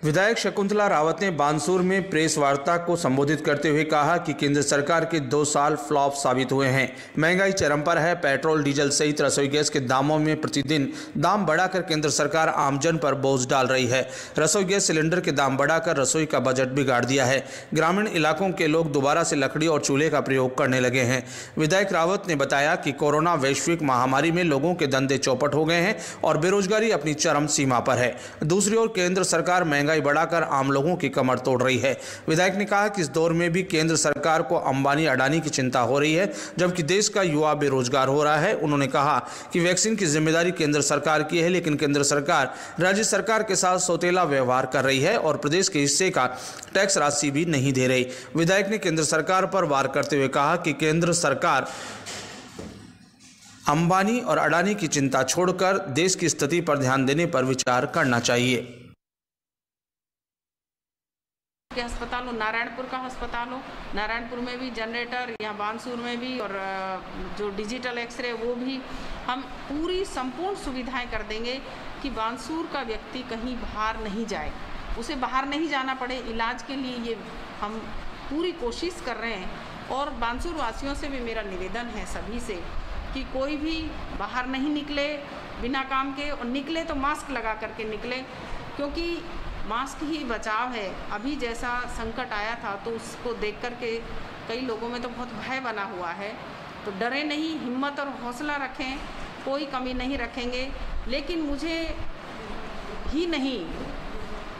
विधायक शकुंतला रावत ने बानसूर में प्रेस वार्ता को संबोधित करते हुए कहा कि केंद्र सरकार के 2 साल फ्लॉप साबित हुए हैं। महंगाई चरम पर है। पेट्रोल, डीजल सहित रसोई गैस के दामों में प्रतिदिन दाम बढ़ाकर केंद्र सरकार आमजन पर बोझ डाल रही है। रसोई गैस सिलेंडर के दाम बढ़ाकर रसोई का बजट बिगाड़ दिया है। ग्रामीण इलाकों के लोग दोबारा से लकड़ी और चूल्हे का प्रयोग करने लगे हैं। विधायक रावत ने बताया कि कोरोना वैश्विक महामारी में लोगों के धंधे चौपट हो गए हैं और बेरोजगारी अपनी चरम सीमा पर है। दूसरी ओर केंद्र सरकार महंगाई बढ़ाकर आम लोगों की कमर तोड़ रही है। विधायक ने कहा कि इस दौर में भी केंद्र सरकार को अंबानी अडानी की चिंता हो रही है, जबकि देश का युवा बेरोजगार हो रहा है। उन्होंने कहा कि वैक्सीन की जिम्मेदारी केंद्र सरकार की है, लेकिन केंद्र सरकार राज्य सरकार के साथ सौतेला व्यवहार कर रही है और प्रदेश के हिस्से का टैक्स राशि भी नहीं दे रही। विधायक ने केंद्र सरकार पर वार करते हुए कहा कि केंद्र सरकार अंबानी और अडानी की चिंता छोड़कर देश की स्थिति पर ध्यान देने पर विचार करना चाहिए। के अस्पताल हो, नारायणपुर का अस्पताल हो, नारायणपुर में भी जनरेटर, यहाँ बानसूर में भी, और जो डिजिटल एक्सरे वो भी हम पूरी संपूर्ण सुविधाएं कर देंगे कि बानसूर का व्यक्ति कहीं बाहर नहीं जाए, उसे बाहर नहीं जाना पड़े इलाज के लिए। ये हम पूरी कोशिश कर रहे हैं। और बानसूर वासियों से भी मेरा निवेदन है सभी से कि कोई भी बाहर नहीं निकले बिना काम के, और निकले तो मास्क लगा करके निकले, क्योंकि मास्क ही बचाव है। अभी जैसा संकट आया था तो उसको देख कर के कई लोगों में तो बहुत भय बना हुआ है। तो डरे नहीं, हिम्मत और हौसला रखें, कोई कमी नहीं रखेंगे। लेकिन मुझे ही नहीं,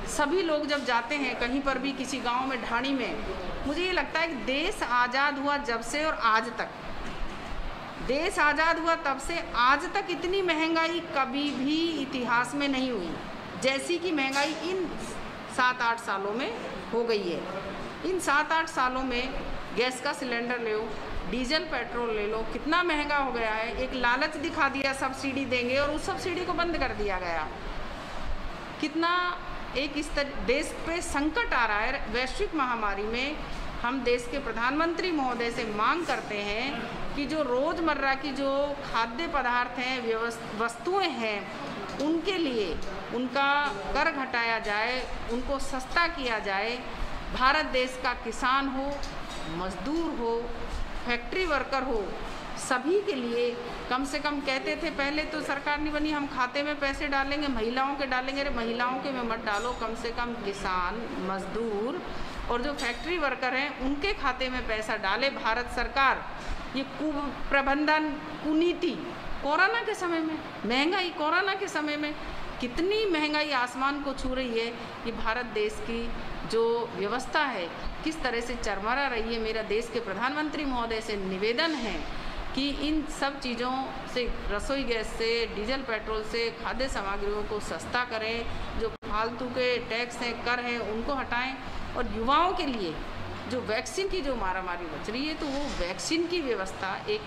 सभी लोग जब जाते हैं कहीं पर भी, किसी गांव में, ढाणी में, मुझे ये लगता है कि देश आज़ाद हुआ जब से और आज तक, देश आज़ाद हुआ तब से आज तक इतनी महंगाई कभी भी इतिहास में नहीं हुई जैसी कि महंगाई इन 7-8 सालों में हो गई है। इन 7-8 सालों में गैस का सिलेंडर ले लो, डीजल पेट्रोल ले लो, कितना महंगा हो गया है। एक लालच दिखा दिया सब्सिडी देंगे और उस सब्सिडी को बंद कर दिया गया। कितना एक इस देश पे संकट आ रहा है। वैश्विक महामारी में हम देश के प्रधानमंत्री महोदय से मांग करते हैं कि जो रोज़मर्रा की जो खाद्य पदार्थ हैं, वस्तुएं हैं, उनके लिए उनका कर घटाया जाए, उनको सस्ता किया जाए। भारत देश का किसान हो, मजदूर हो, फैक्ट्री वर्कर हो, सभी के लिए कम से कम, कहते थे पहले तो सरकार नहीं बनी, हम खाते में पैसे डालेंगे, महिलाओं के डालेंगे। अरे महिलाओं के में मत डालो, कम से कम किसान, मजदूर और जो फैक्ट्री वर्कर हैं उनके खाते में पैसा डाले भारत सरकार। ये कुप्रबंधन, कुनीति, कोरोना के समय में महंगाई, कोरोना के समय में कितनी महंगाई आसमान को छू रही है। ये भारत देश की जो व्यवस्था है किस तरह से चरमरा रही है। मेरा देश के प्रधानमंत्री महोदय से निवेदन है कि इन सब चीज़ों से, रसोई गैस से, डीजल पेट्रोल से, खाद्य सामग्रियों को सस्ता करें। जो फालतू के टैक्स हैं, कर हैं, उनको हटाएं। और युवाओं के लिए जो वैक्सीन की जो मारामारी बच रही है, तो वो वैक्सीन की व्यवस्था एक